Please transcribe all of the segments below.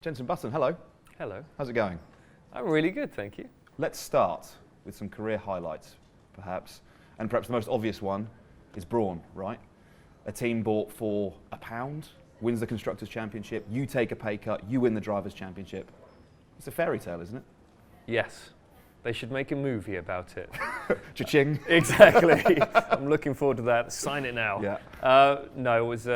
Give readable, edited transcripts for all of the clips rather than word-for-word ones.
Jenson Button, hello. Hello. How's it going? I'm really good, thank you. Let's start with some career highlights, perhaps. And perhaps the most obvious one is Brawn, right? A team bought for £1, wins the Constructors' Championship, you take a pay cut, you win the Drivers' Championship. It's a fairy tale, isn't it? Yes. They should make a movie about it. Cha-ching. Exactly. I'm looking forward to that. Sign it now. Yeah. No, it was,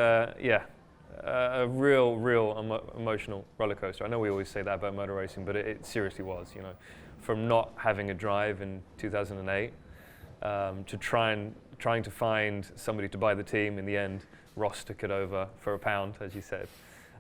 a real emotional roller coaster. I know we always say that about motor racing, but it seriously was, you know. From not having a drive in 2008 to trying to find somebody to buy the team. In the end, Ross took it over for £1, as you said.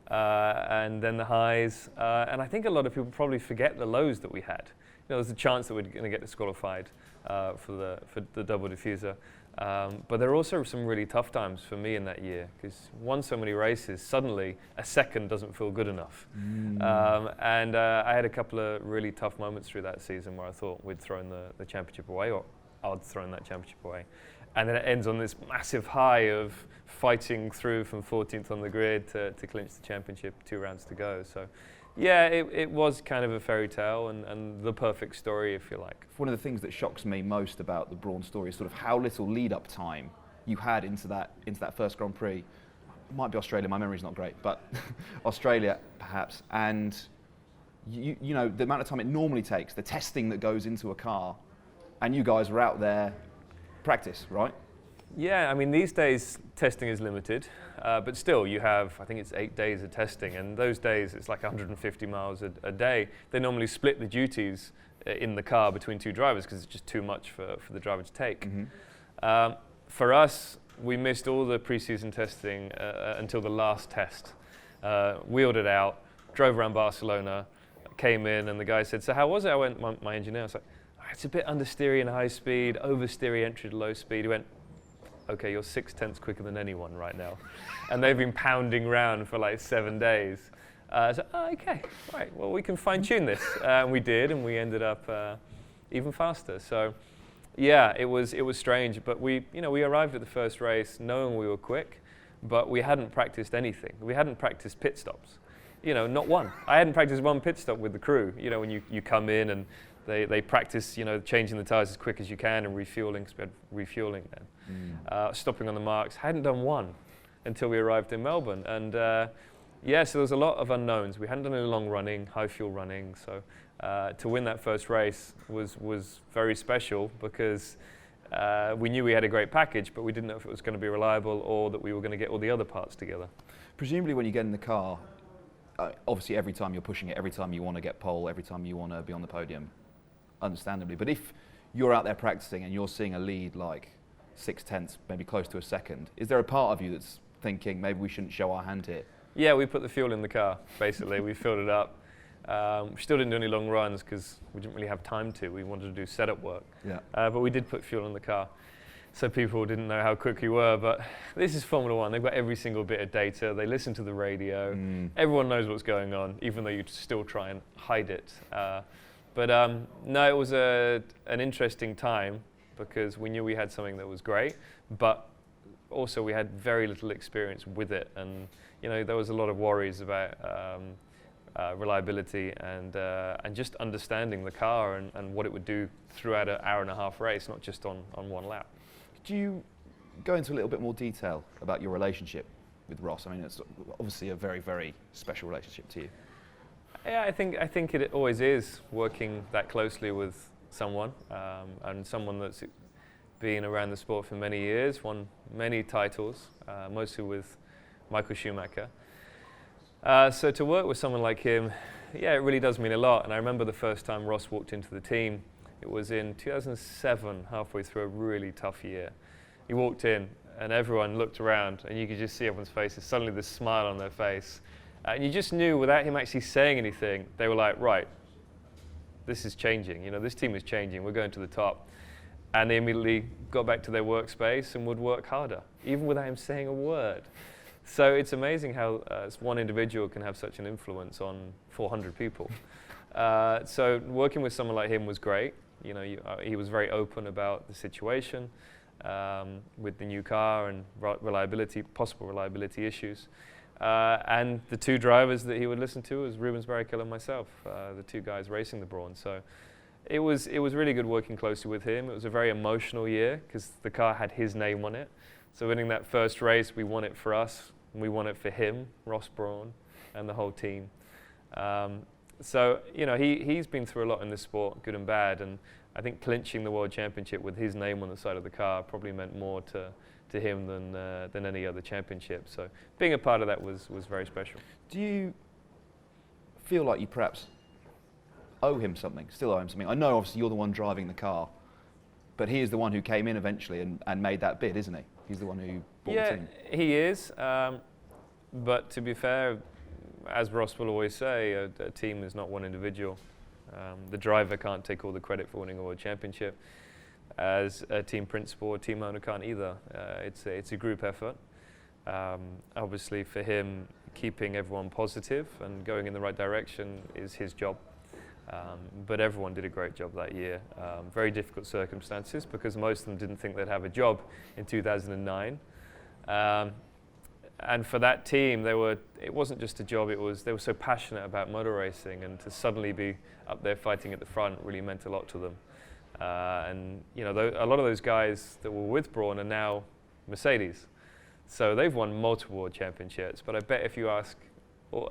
And then the highs. And I think a lot of people probably forget the lows that we had. You know, there's a chance that we're going to get disqualified for the double diffuser. But there are also some really tough times for me in that year, because won so many races, suddenly a second doesn't feel good enough. And I had a couple of really tough moments through that season where I thought we'd thrown the championship away, or I'd thrown that championship away. And then it ends on this massive high of fighting through from 14th on the grid to clinch the championship, 2 rounds to go. So yeah, it was kind of a fairy tale and the perfect story, if you like. One of the things that shocks me most about the Brawn story is sort of how little lead-up time you had into that first Grand Prix. It might be Australia, my memory's not great, but Australia perhaps. And you know, the amount of time it normally takes, the testing that goes into a car, and you guys were out there practice, right? Yeah, I mean, these days testing is limited, but still you have, I think it's 8 days of testing, and those days it's like 150 miles a day. They normally split the duties in the car between 2 drivers because it's just too much for the driver to take. For us, we missed all the preseason testing until the last test. Wheeled it out, drove around Barcelona, came in, and the guy said, "So how was it?" I went, my engineer, I was like, "It's a bit understeery in high speed, oversteery entry to low speed." He went, "Okay, you're 6/10 quicker than anyone right now." And they've been pounding around for like 7 days. So, okay, right, well, we can fine tune this. And we did, and we ended up even faster. So yeah, it was strange, but we arrived at the first race knowing we were quick, but we hadn't practiced anything. We hadn't practiced pit stops. You know, not one. I hadn't practiced one pit stop with the crew. You know, when you come in and they practice, you know, changing the tires as quick as you can and refueling then. Stopping on the marks. Hadn't done one until we arrived in Melbourne. And yeah, so there was a lot of unknowns. We hadn't done any long running, high fuel running. So to win that first race was very special because we knew we had a great package, but we didn't know if it was going to be reliable or that we were going to get all the other parts together. Presumably when you get in the car, obviously every time you're pushing it, every time you want to get pole, every time you want to be on the podium, understandably. But if you're out there practicing and you're seeing a lead like 6/10, maybe close to a second, is there a part of you that's thinking maybe we shouldn't show our hand here? Yeah, we put the fuel in the car, basically. We filled it up. We still didn't do any long runs because we didn't really have time to. We wanted to do setup work. Yeah. But we did put fuel in the car. So people didn't know how quick we were, but this is Formula One. They've got every single bit of data. They listen to the radio. Everyone knows what's going on, even though you still try and hide it. But no, it was an interesting time because we knew we had something that was great, but also we had very little experience with it. And you know, there was a lot of worries about reliability and just understanding the car and what it would do throughout an hour-and-a-half race, not just on one lap. Do you go into a little bit more detail about your relationship with Ross? I mean, it's obviously a very, very special relationship to you. Yeah, I think it always is, working that closely with someone and someone that's been around the sport for many years, won many titles, mostly with Michael Schumacher. So to work with someone like him, yeah, it really does mean a lot. And I remember the first time Ross walked into the team. It was in 2007, halfway through a really tough year. He walked in and everyone looked around and you could just see everyone's faces, suddenly this smile on their face. And you just knew without him actually saying anything, they were like, right, this is changing. You know, this team is changing. We're going to the top. And they immediately got back to their workspace and would work harder, even without him saying a word. So it's amazing how one individual can have such an influence on 400 people. So working with someone like him was great. You know, he was very open about the situation with the new car and possible reliability issues. And the two drivers that he would listen to was Rubens Barrichello and myself, the two guys racing the Brawn. So it was really good working closely with him. It was a very emotional year because the car had his name on it. So winning that first race, we won it for us, and we won it for him, Ross Brawn, and the whole team. So, you know, he's been through a lot in this sport, good and bad, and I think clinching the World Championship with his name on the side of the car probably meant more to him than any other championship. So being a part of that was very special. Do you feel like you perhaps owe him something, still owe him something? I know obviously you're the one driving the car, but he is the one who came in eventually and made that bid, isn't he? He's the one who bought the team. Yeah, he is. But to be fair, as Ross will always say, a team is not one individual. The driver can't take all the credit for winning a world championship. As a team principal, a team owner can't either. It's a group effort. Obviously for him, keeping everyone positive and going in the right direction is his job. But everyone did a great job that year. Very difficult circumstances because most of them didn't think they'd have a job in 2009. And for that team, it wasn't just a job, they were so passionate about motor racing, and to suddenly be up there fighting at the front really meant a lot to them. And you know, a lot of those guys that were with Brawn are now Mercedes. So they've won multiple world championships, but I bet if you ask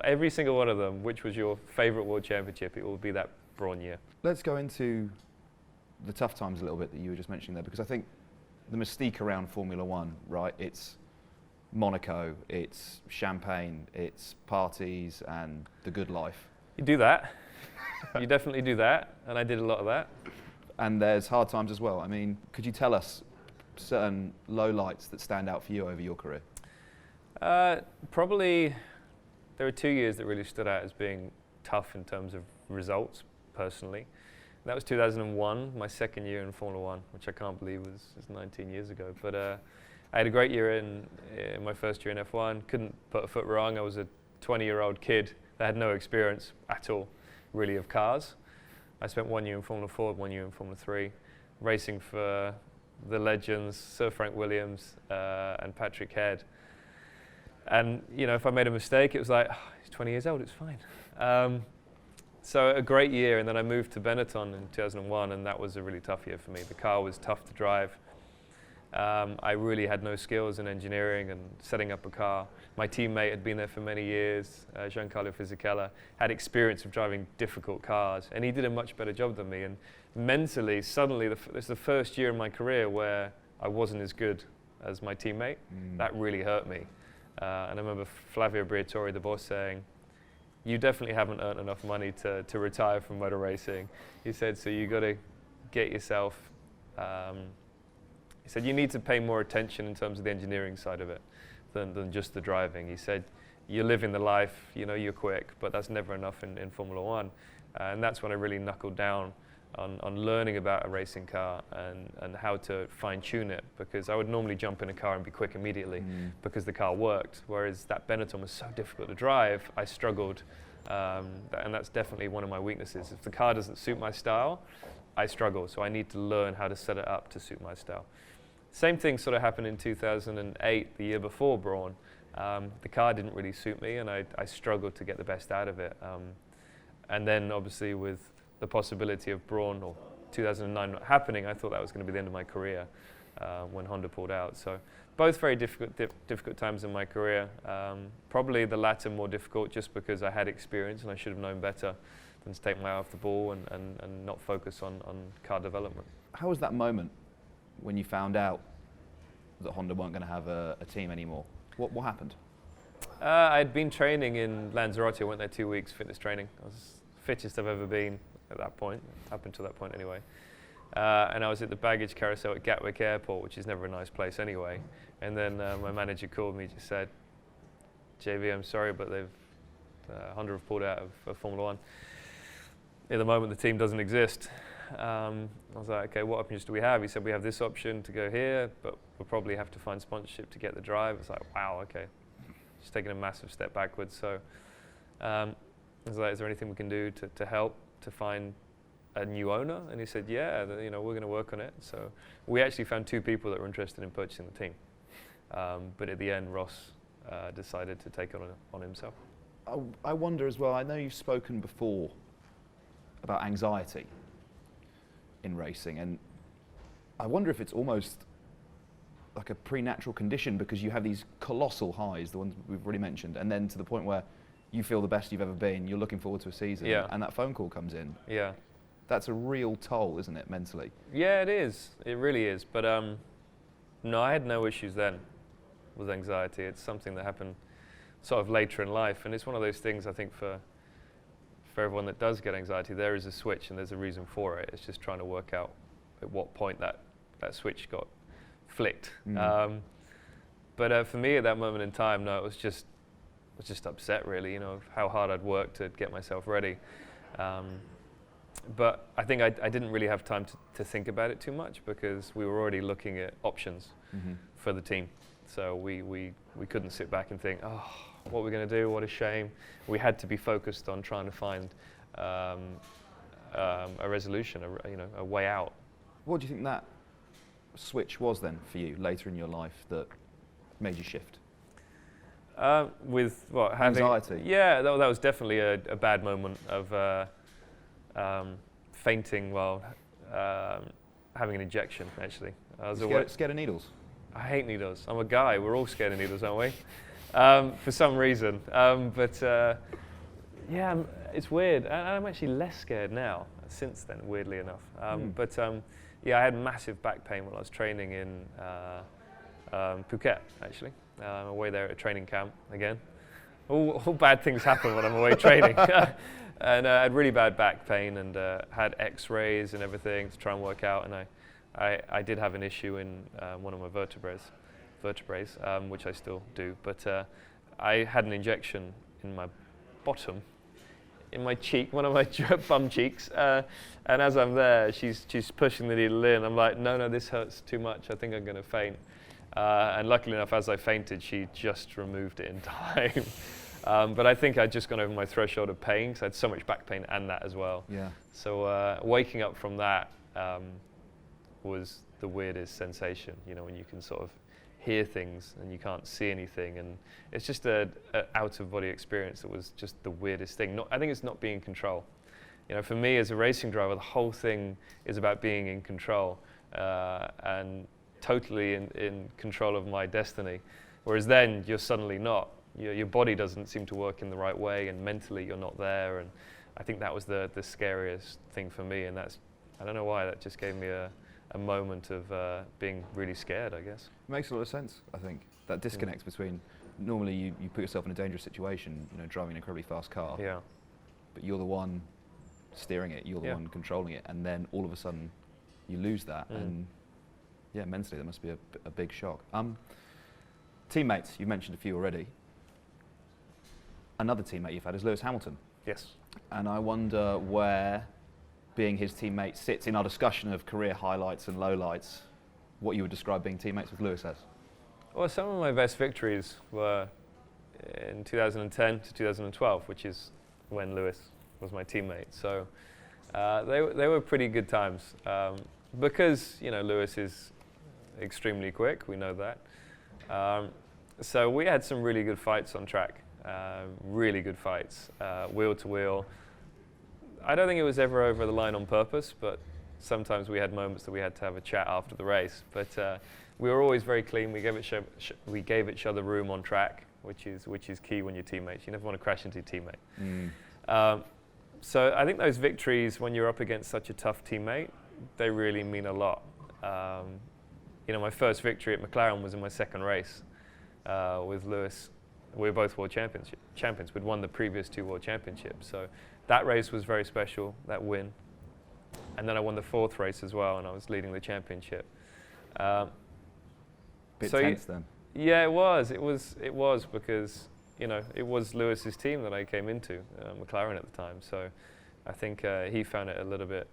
every single one of them, which was your favorite world championship, it will be that Brawn year. Let's go into the tough times a little bit that you were just mentioning there, because I think the mystique around Formula One, right? It's Monaco, it's champagne, it's parties and the good life. You do that. You definitely do that, and I did a lot of that. And there's hard times as well. I mean, could you tell us certain lowlights that stand out for you over your career? Probably there were 2 years that really stood out as being tough in terms of results, personally. That was 2001, my second year in Formula One, which I can't believe was 19 years ago. But I had a great year in my first year in F1. Couldn't put a foot wrong. I was a 20-year-old kid that had no experience at all, really, of cars. I spent 1 year in Formula Ford, 1 year in Formula 3, racing for the legends, Sir Frank Williams and Patrick Head. And you know, if I made a mistake, it was like, oh, he's 20 years old, it's fine. So a great year, and then I moved to Benetton in 2001, and that was a really tough year for me. The car was tough to drive. I really had no skills in engineering and setting up a car. My teammate had been there for many years, Giancarlo Fisichella, had experience of driving difficult cars, and he did a much better job than me. And mentally, suddenly, it's the first year in my career where I wasn't as good as my teammate. That really hurt me. And I remember Flavio Briatore, the boss, saying, "You definitely haven't earned enough money to retire from motor racing." He said, "So you got to get yourself." He said, "You need to pay more attention in terms of the engineering side of it than just the driving." He said, "You're living the life, you know, you're quick, but that's never enough in Formula One." And that's when I really knuckled down on learning about a racing car and how to fine-tune it, because I would normally jump in a car and be quick immediately because the car worked, whereas that Benetton was so difficult to drive, I struggled. And that's definitely one of my weaknesses. If the car doesn't suit my style, I struggle, so I need to learn how to set it up to suit my style. Same thing sort of happened in 2008, the year before Brawn. The car didn't really suit me, and I struggled to get the best out of it. And then obviously with the possibility of Brawn or 2009 not happening, I thought that was going to be the end of my career when Honda pulled out. So both very difficult times in my career. Probably the latter more difficult just because I had experience and I should have known better than to take my eye off the ball and not focus on car development. How was that moment when you found out that Honda weren't going to have a team anymore? What happened? I'd been training in Lanzarote. I went there 2 weeks, fitness training. I was the fittest I've ever been at that point, up until that point anyway. And I was at the baggage carousel at Gatwick Airport, which is never a nice place anyway. And then my manager called me, just said, "JV, I'm sorry, but Honda have pulled out of Formula One. At the moment, the team doesn't exist." I was like, "Okay, what options do we have?" He said, "We have this option to go here, but we'll probably have to find sponsorship to get the drive." It's like, wow, okay. Just taking a massive step backwards. So I was like, "Is there anything we can do to help to find a new owner?" And he said, "Yeah, we're going to work on it." So we actually found 2 people that were interested in purchasing the team. But at the end, Ross decided to take it on himself. I wonder as well, I know you've spoken before about anxiety in racing, and I wonder if it's almost like a pre-natural condition because you have these colossal highs, the ones we've already mentioned, and then to the point where you feel the best you've ever been, you're looking forward to a season, and that phone call comes in. Yeah. That's a real toll, isn't it, mentally? Yeah, it is. It really is. But no, I had no issues then with anxiety. It's something that happened sort of later in life, and it's one of those things I think for everyone that does get anxiety, there is a switch and there's a reason for it. It's just trying to work out at what point that switch got flicked. But for me at that moment in time, no, I was just upset really, how hard I'd worked to get myself ready. But I think I didn't really have time to think about it too much because we were already looking at options for the team. So we couldn't sit back and think, oh, what are we going to do? What a shame. We had to be focused on trying to find a resolution, a way out. What do you think that switch was then for you later in your life that made you shift? With what? Anxiety? Yeah, that was definitely a bad moment of fainting while having an injection, actually. Scared of needles? I hate needles. I'm a guy. We're all scared of needles, aren't we? For some reason. Yeah, it's weird. I'm actually less scared now since then, weirdly enough. Yeah, I had massive back pain when I was training in Phuket, actually. I'm away there at a training camp again. All bad things happen when I'm away training. And I had really bad back pain and had x-rays and everything to try and work out. And I did have an issue in one of my vertebrae, which I still do. But I had an injection in my bottom, in my cheek, one of my bum cheeks. And as I'm there, she's pushing the needle in. I'm like, no, this hurts too much. I think I'm going to faint. And luckily enough, as I fainted, she just removed it in time. But I think I'd just gone over my threshold of pain because I had so much back pain and that as well. Yeah. So waking up from that was the weirdest sensation, when you can sort of hear things and you can't see anything. And it's just an out-of-body experience that was just the weirdest thing. I think it's not being in control. For me as a racing driver, the whole thing is about being in control and totally in control of my destiny. Whereas then you're suddenly not. Your body doesn't seem to work in the right way, and mentally you're not there. And I think that was the scariest thing for me. And I don't know why, that just gave me a moment of being really scared, I guess. It makes a lot of sense, I think. That disconnect between, normally you put yourself in a dangerous situation, driving an incredibly fast car. Yeah. But you're the one steering it, you're the one controlling it, and then all of a sudden you lose that. And yeah, mentally that must be a big shock. Teammates, you've mentioned a few already. Another teammate you've had is Lewis Hamilton. Yes. And I wonder where being his teammate sits in our discussion of career highlights and lowlights, what you would describe being teammates with Lewis as. Well, some of my best victories were in 2010 to 2012, which is when Lewis was my teammate. So they were pretty good times because Lewis is extremely quick. We know that. So we had some really good fights on track. Really good fights, wheel to wheel. I don't think it was ever over the line on purpose, but sometimes we had moments that we had to have a chat after the race. But we were always very clean. We gave each other room on track, which is key when you're teammates. You never want to crash into your teammate. So I think those victories, when you're up against such a tough teammate, they really mean a lot. My first victory at McLaren was in my second race with Lewis. We were both world champions. We'd won the previous 2 world championships. So that race was very special, that win. And then I won the 4th race as well, and I was leading the championship. Bit tense then. Yeah, it was. It was because, it was Lewis's team that I came into, McLaren at the time. So I think he found it a little bit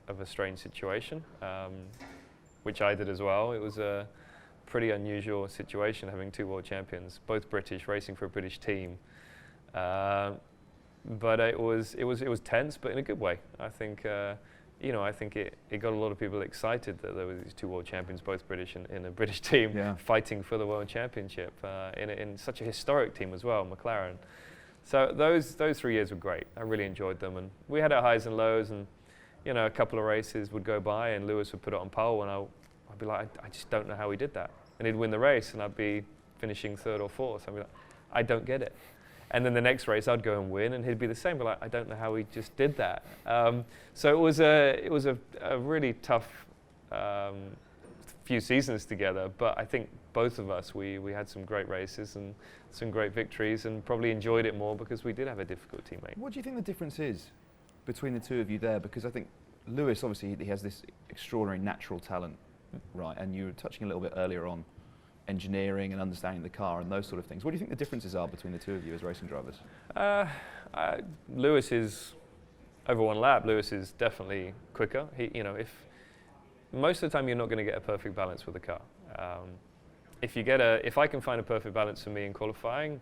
of a strange situation, which I did as well. It was a pretty unusual situation having 2 world champions, both British, racing for a British team. But it was tense, but in a good way. I think I think it got a lot of people excited that there were these two world champions, both British, in a British team, fighting for the world championship in such a historic team as well, McLaren. So those 3 years were great. I really enjoyed them, and we had our highs and lows, and a couple of races would go by, and Lewis would put it on pole, and I'd be like, I just don't know how he did that. And he'd win the race, and I'd be finishing third or fourth. I'd be like, I don't get it. And then the next race I'd go and win, and he'd be the same. But like, I don't know how he just did that. So it was a really tough few seasons together. But I think both of us we had some great races and some great victories, and probably enjoyed it more because we did have a difficult teammate. What do you think the difference is between the two of you there? Because I think Lewis, obviously, he has this extraordinary natural talent, right? And you were touching a little bit earlier on engineering and understanding the car and those sort of things. What do you think the differences are between the two of you as racing drivers? Lewis is, over one lap, Lewis is definitely quicker. If most of the time you're not going to get a perfect balance with the car. If I can find a perfect balance for me in qualifying,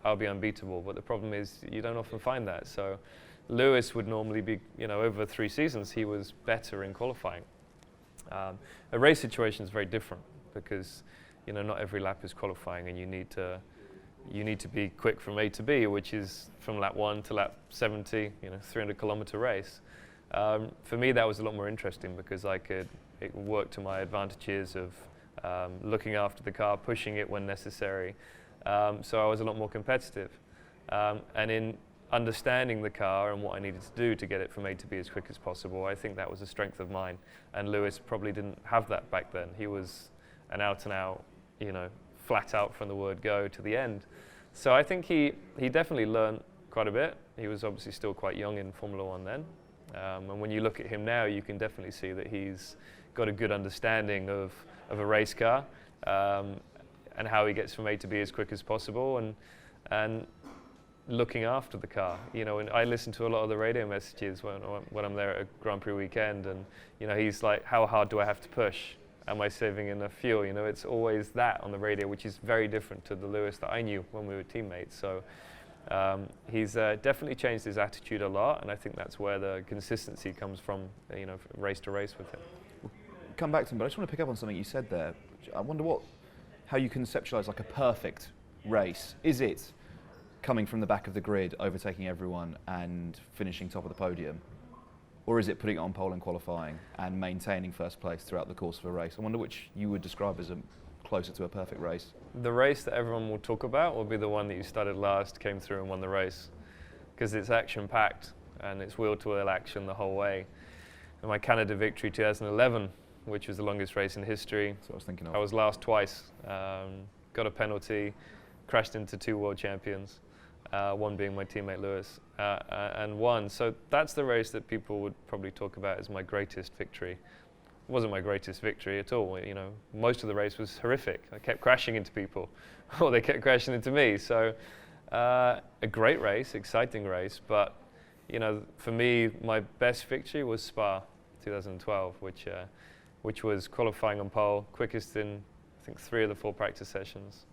I'll be unbeatable. But the problem is you don't often find that. So Lewis would normally be, over 3 seasons, he was better in qualifying. A race situation is very different because not every lap is qualifying, and you need to be quick from A to B, which is from lap 1 to lap 70, 300-kilometer race. For me, that was a lot more interesting because it worked to my advantages of looking after the car, pushing it when necessary. So I was a lot more competitive. And in understanding the car and what I needed to do to get it from A to B as quick as possible, I think that was a strength of mine. And Lewis probably didn't have that back then. He was an out-and-out, flat out from the word go to the end. So I think he definitely learned quite a bit. He was obviously still quite young in Formula One then. And when you look at him now, you can definitely see that he's got a good understanding of a race car and how he gets from A to B as quick as possible and looking after the car. And I listen to a lot of the radio messages when I'm there at a Grand Prix weekend, and he's like, how hard do I have to push? Am I saving enough fuel? It's always that on the radio, which is very different to the Lewis that I knew when we were teammates. So he's definitely changed his attitude a lot, and I think that's where the consistency comes from, race to race with him. We'll come back to him, but I just want to pick up on something you said there. I wonder how you conceptualise like a perfect race. Is it coming from the back of the grid, overtaking everyone and finishing top of the podium? Or is it putting it on pole and qualifying and maintaining first place throughout the course of a race? I wonder which you would describe as closer to a perfect race. The race that everyone will talk about will be the one that you started last, came through and won the race. Because it's action-packed and it's wheel-to-wheel action the whole way. And my Canada victory 2011, which was the longest race in history. That's what I was thinking of. I was last twice, got a penalty, crashed into 2 world champions. One being my teammate Lewis, and won. So that's the race that people would probably talk about as my greatest victory. It wasn't my greatest victory at all. Most of the race was horrific. I kept crashing into people, or they kept crashing into me. So a great race, exciting race. But for me, my best victory was Spa 2012, which was qualifying on pole, quickest in I think 3 of the 4 practice sessions.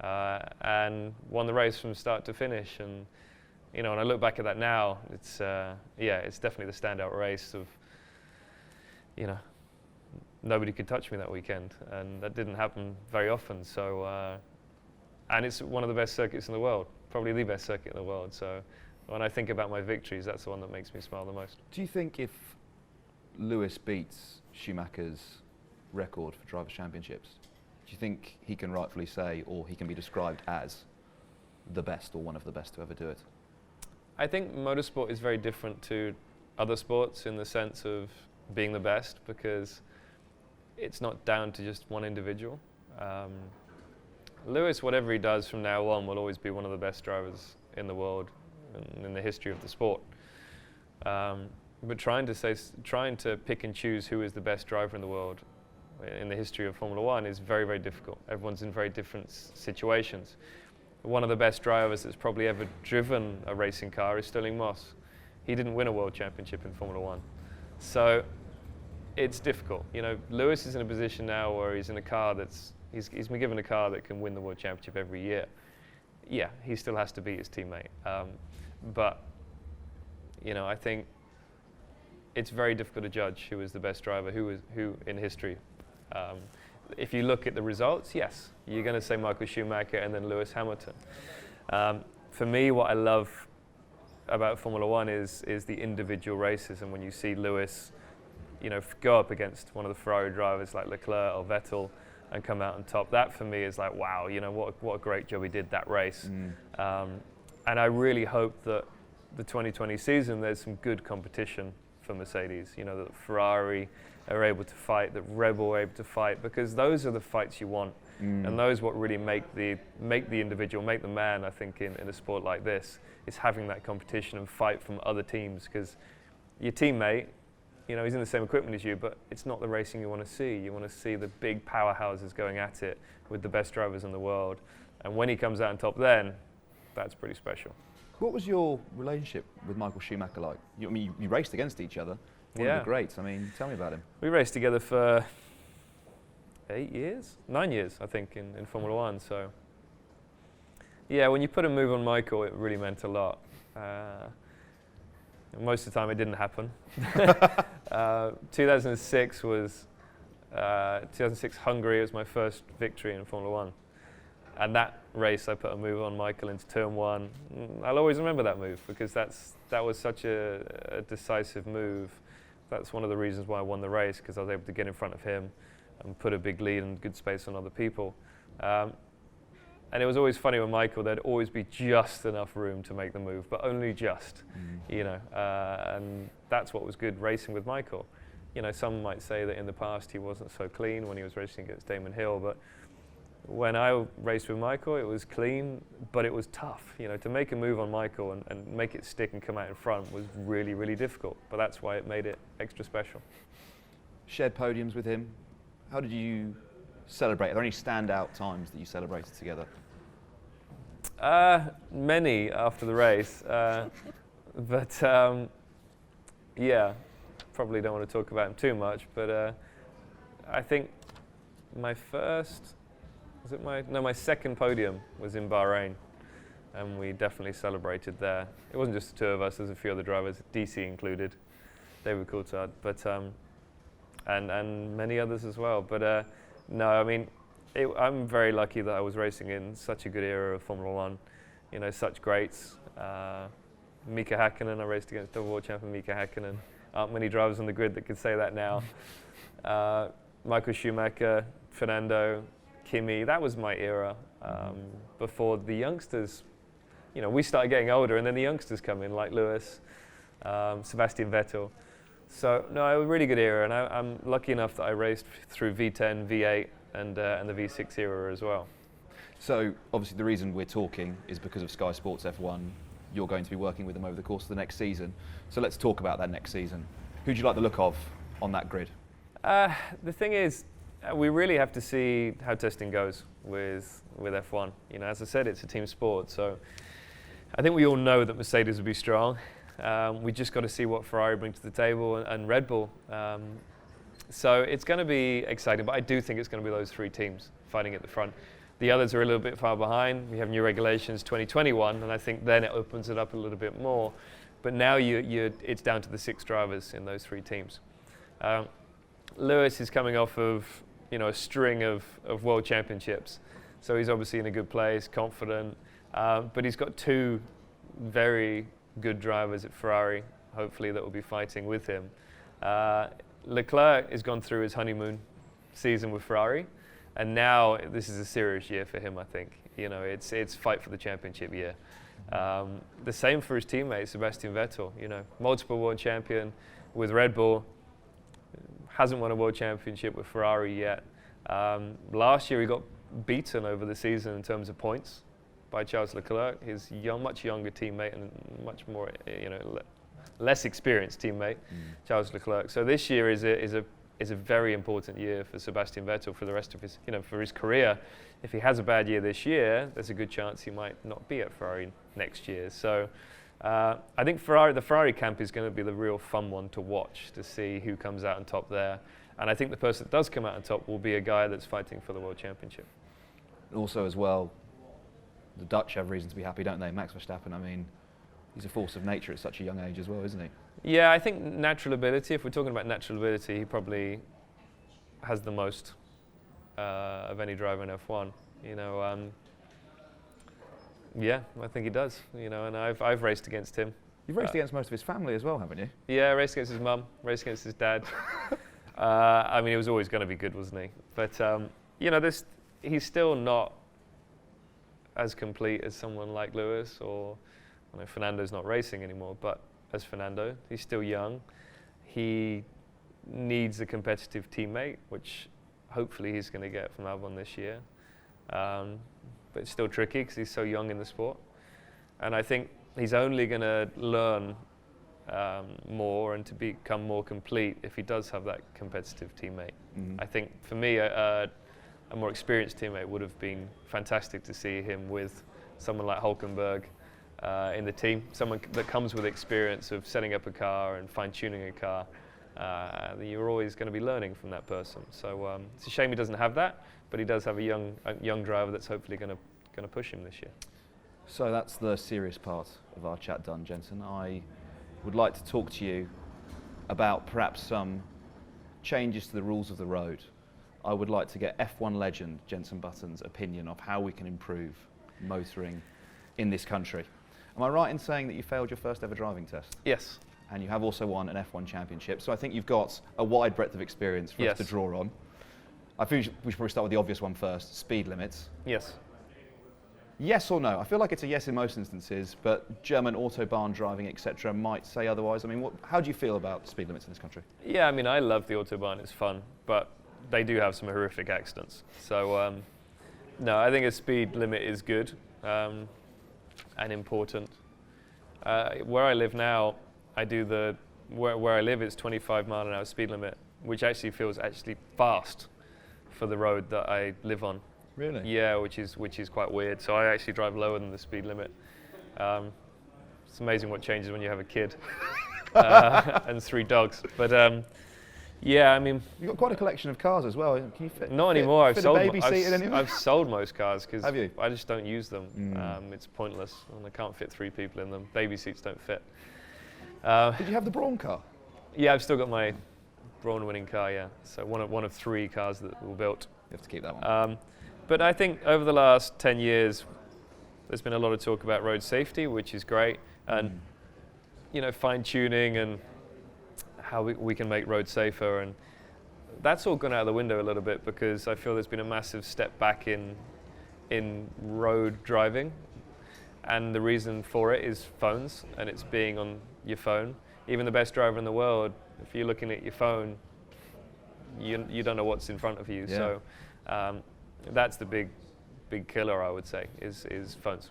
And won the race from start to finish, and when I look back at that now, it's definitely the standout race of nobody could touch me that weekend, and that didn't happen very often. So and it's one of the best circuits in the world, probably the best circuit in the world. So when I think about my victories, that's the one that makes me smile the most. Do you think if Lewis beats Schumacher's record for Drivers' Championships, do you think he can rightfully say, or he can be described as the best or one of the best to ever do it? I think motorsport is very different to other sports in the sense of being the best, because it's not down to just one individual. Lewis, whatever he does from now on, will always be one of the best drivers in the world and in the history of the sport. But trying to pick and choose who is the best driver in the world in the history of Formula One is very, very difficult. Everyone's in very different situations. One of the best drivers that's probably ever driven a racing car is Stirling Moss. He didn't win a world championship in Formula One. So it's difficult. Lewis is in a position now where he's in a car he's been given a car that can win the world championship every year. Yeah, he still has to beat his teammate. But I think it's very difficult to judge who is the best driver, who in history. If you look at the results, yes, you're going to say Michael Schumacher and then Lewis Hamilton. For me, what I love about Formula One is the individual races, and when you see Lewis, go up against one of the Ferrari drivers like Leclerc or Vettel and come out on top, that for me is like, wow, what a great job he did that race. And I really hope that the 2020 season there's some good competition for Mercedes, that Ferrari are able to fight, that Red Bull are able to fight, because those are the fights you want. And those what really make the individual, make the man, I think, in a sport like this, is having that competition and fight from other teams, because your teammate, he's in the same equipment as you, but it's not the racing you want to see. You want to see the big powerhouses going at it with the best drivers in the world. And when he comes out on top then, that's pretty special. What was your relationship with Michael Schumacher like? You raced against each other. One of the greats. Tell me about him. We raced together for 9 years, I think, in Formula One. So, yeah, when you put a move on Michael, it really meant a lot. Most of the time, it didn't happen. 2006 was 2006 Hungary. It was my first victory in Formula One, and that race I put a move on Michael into turn one. I'll always remember that move because that was such a decisive move. That's one of the reasons why I won the race, because I was able to get in front of him and put a big lead and good space on other people. And it was always funny with Michael, there'd always be just enough room to make the move, but only just, and that's what was good racing with Michael. Some might say that in the past he wasn't so clean when he was racing against Damon Hill, but when I raced with Michael, it was clean, but it was tough. To make a move on Michael and make it stick and come out in front was really, really difficult, but that's why it made it extra special. Shared podiums with him. How did you celebrate? Are there any standout times that you celebrated together? Many after the race, but yeah, probably don't want to talk about him too much, but I think my second podium was in Bahrain, and we definitely celebrated there. It wasn't just the two of us, there's a few other drivers, DC included, David Coulthard, but and many others as well. But no, I'm very lucky that I was racing in such a good era of Formula One, such greats. Mika Häkkinen, I raced against double world champion Mika Häkkinen. Aren't many drivers on the grid that could say that now. Michael Schumacher, Fernando, Kimi, that was my era. Before the youngsters, we started getting older, and then the youngsters come in, like Lewis, Sebastian Vettel. So, no, a really good era, and I'm lucky enough that I raced through V10, V8, and the V6 era as well. So, obviously, the reason we're talking is because of Sky Sports F1. You're going to be working with them over the course of the next season. So let's talk about that next season. Who do you like the look of on that grid? The thing is, we really have to see how testing goes with F1. As I said, it's a team sport, so I think we all know that Mercedes will be strong. We just got to see what Ferrari bring to the table and Red Bull. So it's going to be exciting, but I do think it's going to be those three teams fighting at the front. The others are a little bit far behind. We have new regulations 2021, and I think then it opens it up a little bit more. But now it's down to the 6 drivers in those 3 teams. Lewis is coming off of a string of world championships, so he's obviously in a good place, confident. But he's got 2 very good drivers at Ferrari, hopefully, that will be fighting with him. Leclerc has gone through his honeymoon season with Ferrari, and now this is a serious year for him, I think. It's fight for the championship year. The same for his teammate, Sebastian Vettel, multiple world champion with Red Bull, hasn't won a world championship with Ferrari yet. Last year he got beaten over the season in terms of points by Charles Leclerc, his much younger teammate and much more, less experienced teammate, Charles Leclerc. So this year is a very important year for Sebastian Vettel for the rest of his, for his career. If he has a bad year this year, there's a good chance he might not be at Ferrari next year. So I think the Ferrari camp is going to be the real fun one to watch, to see who comes out on top there. And I think the person that does come out on top will be a guy that's fighting for the world championship. Also, as well, the Dutch have reason to be happy, don't they? Max Verstappen, He's a force of nature at such a young age as well, isn't he? Yeah, I think natural ability, if we're talking about natural ability, he probably has the most of any driver in F1. You know, yeah, I think he does. You know, and I've raced against him. You've raced against most of his family as well, haven't you? Yeah, raced against his mum, raced against his dad. I mean, he was always going to be good, wasn't he? But you know, he's still not as complete as someone like Lewis, or I know Fernando's not racing anymore, but as Fernando, he's still young. He needs a competitive teammate, which hopefully he's going to get from Albon this year. But it's still tricky because he's so young in the sport. And I think he's only going to learn more and to become more complete if he does have that competitive teammate. Mm-hmm. I think for me, a more experienced teammate would have been fantastic to see him with someone like Hülkenberg in the team, someone that comes with experience of setting up a car and fine-tuning a car. You're always going to be learning from that person. So it's a shame he doesn't have that, but he does have a young driver that's hopefully going to push him this year. So that's the serious part of our chat done, Jenson. I would like to talk to you about perhaps some changes to the rules of the road. I would like to get F1 legend Jenson Button's opinion of how we can improve motoring in this country. Am I right in saying that you failed your first ever driving test? Yes. And you have also won an F1 championship, so I think you've got a wide breadth of experience for us to draw on. I think we should probably start with the obvious one first, speed limits. Yes. Yes or no? I feel like it's a yes in most instances, but German Autobahn driving, etc., might say otherwise. I mean, how do you feel about speed limits in this country? Yeah, I mean, I love the Autobahn, it's fun, but they do have some horrific accidents. So, no, I think a speed limit is good and important. Where I live now, where I live it's 25-mile-an-hour speed limit, which actually feels fast for the road that I live on. Really? Yeah, which is quite weird. So I actually drive lower than the speed limit. It's amazing what changes when you have a kid and 3 dogs. But yeah, I mean, you've got quite a collection of cars as well. Can you fit? Not anymore. I've sold most cars because have you? I just don't use them. It's pointless, and I can't fit 3 people in them. Baby seats don't fit. Did you have the Brawn car? Yeah, I've still got my Brawn winning car. Yeah, so one of 3 cars that were built. You have to keep that one. But I think over the last 10 years, there's been a lot of talk about road safety, which is great, and you know, fine-tuning and how we can make roads safer, and that's all gone out of the window a little bit because I feel there's been a massive step back in road driving, and the reason for it is phones, and it's being on your phone. Even the best driver in the world, if you're looking at your phone, you don't know what's in front of you. Yeah. So that's the big killer, I would say, is phones.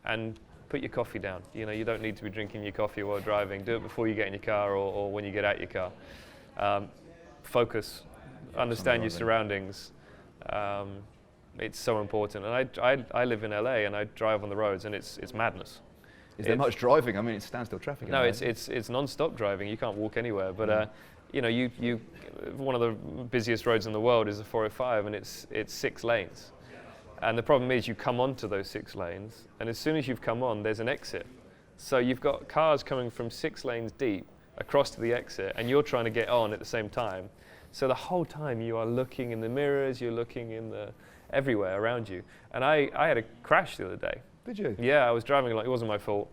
And put your coffee down. You know, you don't need to be drinking your coffee while driving. Do it before you get in your car or when you get out your car. Focus, understand your surroundings. It's so important. And I live in LA and I drive on the roads, and it's madness. Is there much driving? I mean, it's standstill traffic. No, it's non-stop driving. You can't walk anywhere. But you know, you one of the busiest roads in the world is the 405, and it's 6 lanes. And the problem is you come onto those 6 lanes, and as soon as you've come on, there's an exit. So you've got cars coming from 6 lanes deep across to the exit, and you're trying to get on at the same time. So the whole time you are looking in the mirrors, you're looking in everywhere around you. And I had a crash the other day. Did you? Yeah, I was driving along. It wasn't my fault.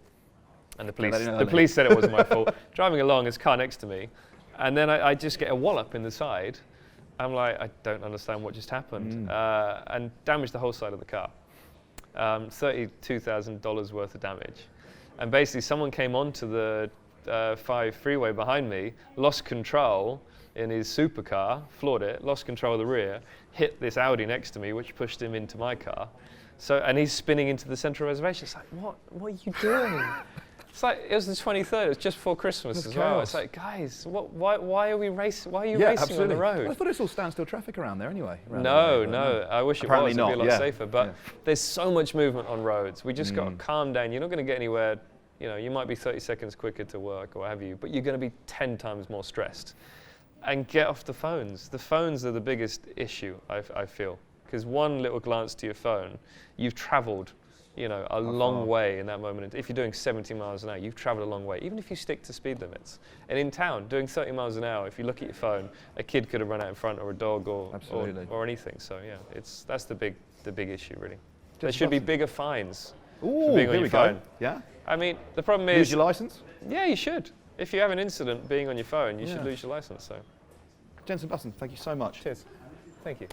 And the police said it wasn't my fault. Driving along, there's a car next to me, and then I just get a wallop in the side. I'm like, I don't understand what just happened, and damaged the whole side of the car. $32,000 worth of damage. And basically someone came onto the 5 freeway behind me, lost control in his supercar, floored it, lost control of the rear, hit this Audi next to me, which pushed him into my car. So, and he's spinning into the central reservation. It's like, what are you doing? It's like, it was the 23rd, it was just before Christmas as well. It's like, guys, why are we racing? Why are you racing on the road? I thought it's all standstill traffic around there anyway. No, I wish apparently it was. It'd be a lot safer. But yeah. There's so much movement on roads. We just got to calm down. You're not going to get anywhere. You know, you might be 30 seconds quicker to work or what have you, but you're going to be 10 times more stressed. And get off the phones. The phones are the biggest issue, I feel. Because one little glance to your phone, you've traveled you know, a long way in that moment. If you're doing 70 miles an hour, you've traveled a long way, even if you stick to speed limits. And in town, doing 30 miles an hour, if you look at your phone, a kid could have run out in front, or a dog, or anything. So yeah, that's the big issue, really. There should be bigger fines for being on your phone. Yeah. I mean, the problem is... Lose your license? Yeah, you should. If you have an incident being on your phone, you should lose your license. So. Jenson Button, thank you so much. Cheers. Thank you.